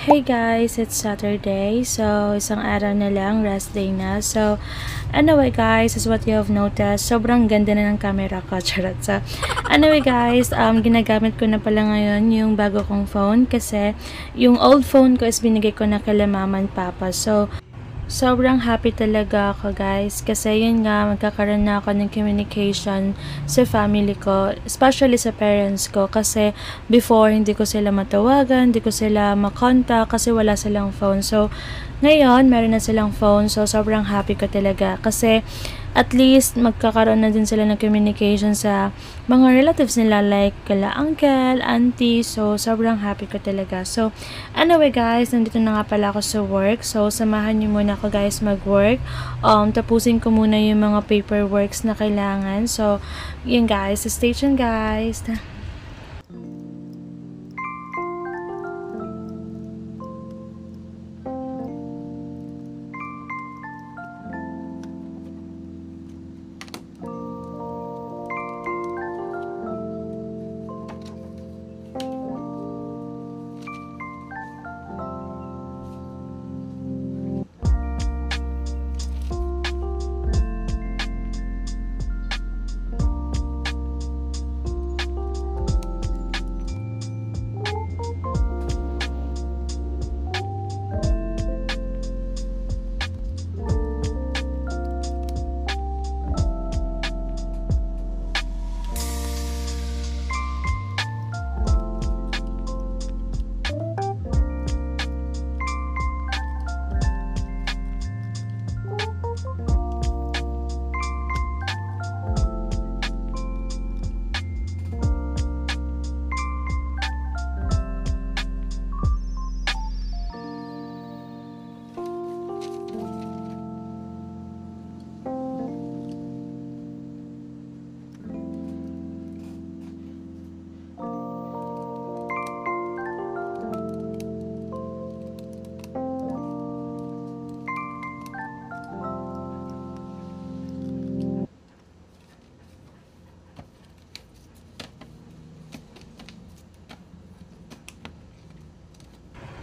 Hey guys, it's Saturday. So, isang araw na lang, rest day na. So, anyway guys, as what you have noticed, sobrang ganda na ng camera ko. Charot. So, anyway guys, ginagamit ko na pala ngayon yung bago kong phone kasi yung old phone ko is binigay ko na kay mama and papa. So, sobrang happy talaga ako guys kasi yun nga magkakaroon na ako ng communication sa family ko, especially sa parents ko kasi before hindi ko sila matawagan, hindi ko sila makontak kasi wala silang phone. So ngayon meron na silang phone, so sobrang happy ko talaga kasi at least magkakaroon na din sila ng communication sa mga relatives nila like kala uncle, auntie. So sobrang happy ko talaga. So anyway guys, nandito na nga pala ako sa work. So samahan niyo muna ako guys mag-work. Tapusin ko muna yung mga paperworks na kailangan. So yun guys, stay tuned guys.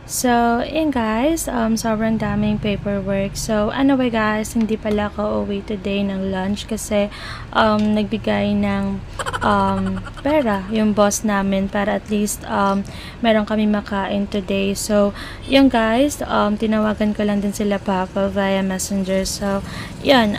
So, yun guys, sobrang daming paperwork. So, anyway guys, hindi pala ako uwi today ng lunch kasi nagbigay ng pera yung boss namin para at least meron kami makain today. So, yun guys, tinawagan ko lang din sila papa via messenger. So, yun,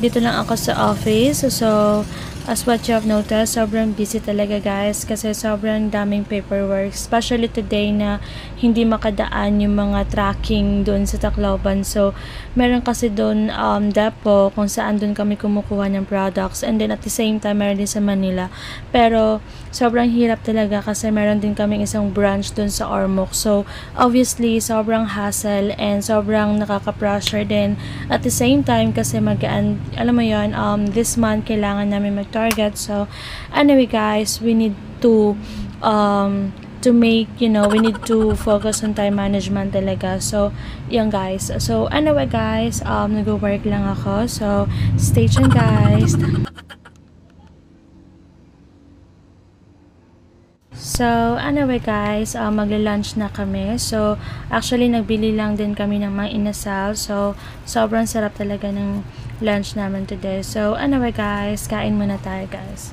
dito lang ako sa office. So, as what you have noticed, sobrang busy talaga guys kasi sobrang daming paperwork, especially today na hindi makadaan yung mga tracking doon sa Tacloban. So meron kasi doon depot kung saan doon kami kumukuha ng products, and then at the same time meron din sa Manila, pero sobrang hirap talaga kasi meron din kaming isang branch doon sa Ormoc. So obviously sobrang hassle and sobrang nakaka-pressure din at the same time kasi magaan, alam mo yon, this month kailangan namin mag-target. So anyway guys, we need to make, you know, we need to focus on time management talaga. So yan guys, so anyway guys, nag-work lang ako, so stay tuned guys. So, anyway guys, magla-lunch na kami. So, actually, nagbili lang din kami ng mga inasal. So, sobrang sarap talaga ng lunch namin today. So, anyway guys, kain muna tayo guys.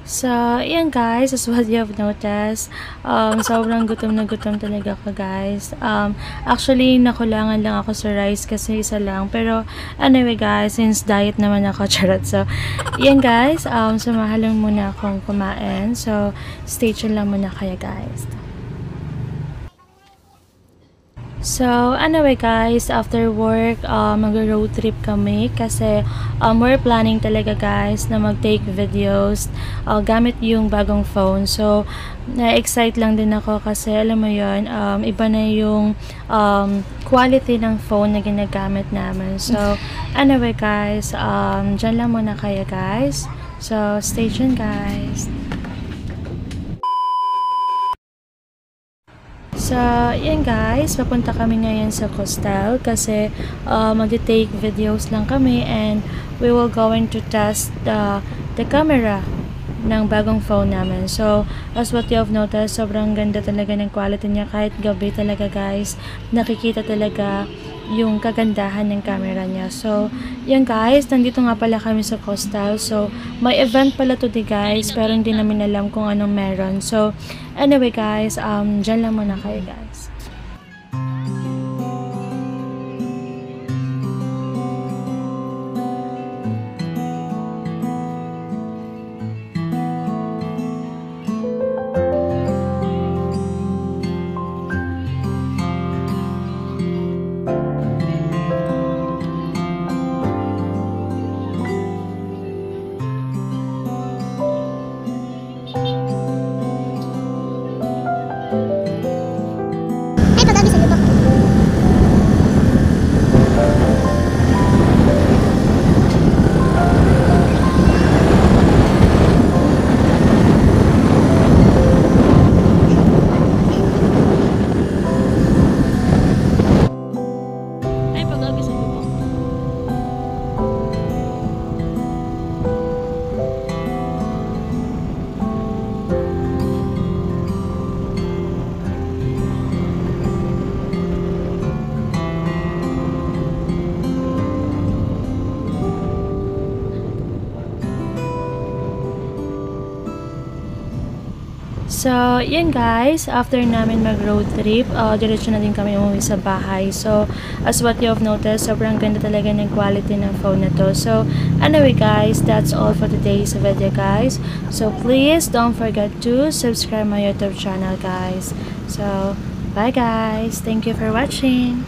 So, ayan guys, as what you have noticed, sobrang gutom na gutom talaga ako guys. Actually, nakulangan lang ako sa rice kasi isa lang. Pero, anyway guys, since diet naman ako, charot. So, ayan guys, samahan lang muna akong kumain. So, stay tuned lang muna kayo guys. So, anyway guys, after work, mag-road trip kami kasi we're planning talaga guys na mag-take videos gamit yung bagong phone. So, na-excite lang din ako kasi alam mo yun, iba na yung quality ng phone na ginagamit namin. So, anyway guys, dyan lang muna kayo guys. So, stay tuned guys. So, yan guys, papunta kami ngayon sa Costal kasi mag-take videos lang kami and we will going to test the camera ng bagong phone namin. So, as what you have noticed, sobrang ganda talaga ng quality niya kahit gabi talaga guys. Nakikita talaga yung kagandahan ng camera niya. So, yan guys, nandito nga pala kami sa Costal. So, may event pala today guys, pero hindi namin alam kung anong meron. So, anyway guys, dyan lang muna kayo guys. So, yan guys, after namin mag-road trip, diretso na din kami umuwi sa bahay. So, as what you have noticed, sobrang ganda talaga ng quality ng phone na to. So, anyway guys, that's all for today's video guys. So, please don't forget to subscribe my YouTube channel guys. So, bye guys. Thank you for watching.